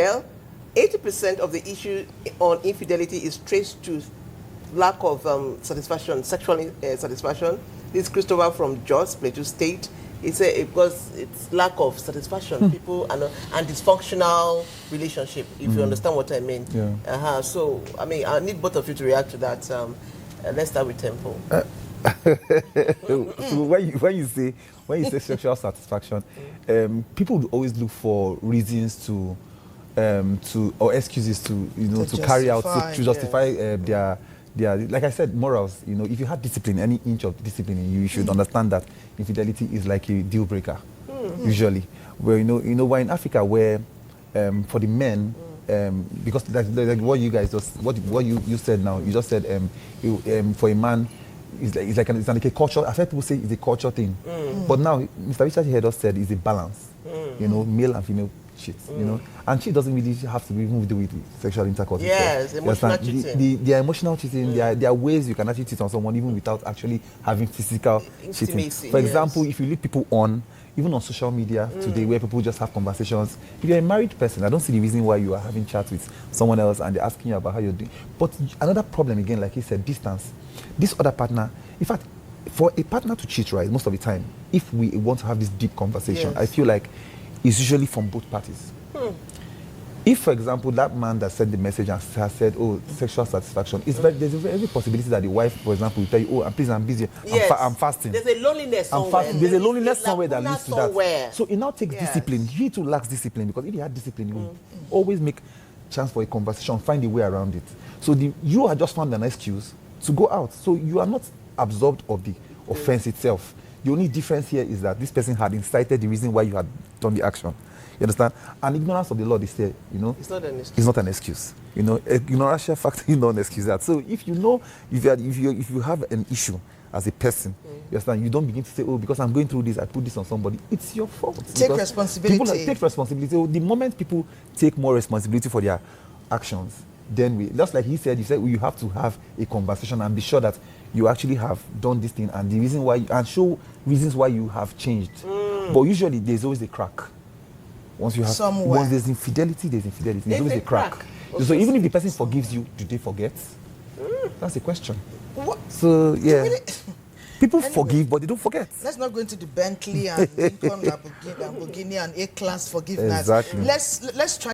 Well, 80% of the issue on infidelity is traced to lack of satisfaction, sexual satisfaction. This is Christopher from Jos, Plateau State. He said because it's lack of satisfaction, people and dysfunctional relationship, if you understand what I mean. Yeah. So, I mean, I need both of you to react to that. Let's start with Temple. So when you say sexual satisfaction, people would always look for reasons to or excuses to carry out to justify their, like I said, morals. If you have discipline, any inch of discipline in you, you should understand that infidelity is like a deal breaker. Usually, where we're in Africa where for the men. Because like what you guys just what you said now, you just said for a man it's like a culture. I've heard people say it's a culture thing, but now Mr. Richard here just said it's a balance. Male and female cheat. And cheat doesn't really have to be even do with sexual intercourse. Yes, emotional cheating. They are emotional cheating. There are ways you can actually cheat on someone even without actually having physical cheating. For example, if you lead people on. Even on social media today, where people just have conversations. If you're a married person, I don't see the reason why you are having chats with someone else and they're asking you about how you're doing. But another problem, again, like he said, distance. This other partner, in fact, for a partner to cheat, right, most of the time, if we want to have this deep conversation, I feel like it's usually from both parties. If, for example, that man that sent the message and has said, oh, sexual satisfaction, there's every possibility that the wife, for example, will tell you, oh, please, I'm busy, I'm fasting. There's a loneliness somewhere. There's a loneliness somewhere that leads to that. So it now takes discipline. He too lacks discipline, because if he had discipline, he would always make chance for a conversation, find a way around it. So you are just found an excuse to go out. So you are not absorbed of the offense itself. The only difference here is that this person had incited the reason why you had done the action. You understand? And ignorance of the law, they say, it's not an excuse. It's not an excuse. Ignorance factor is not an excuse. That. So if you have an issue as a person, you understand, you don't begin to say, oh, because I'm going through this, I put this on somebody. It's your fault. Take responsibility. People take responsibility. So the moment people take more responsibility for their actions, then just like he said, you have to have a conversation and be sure that you actually have done this thing and the reason why, and show reasons why you have changed. But usually there's always a crack. Once there's infidelity, there's always a crack. So even if the person forgives you, do they forget? That's the question. What? So people forgive, but they don't forget. Let's not go into the Bentley and Lincoln Lamborghini and A-class forgiveness. Exactly. Let's try.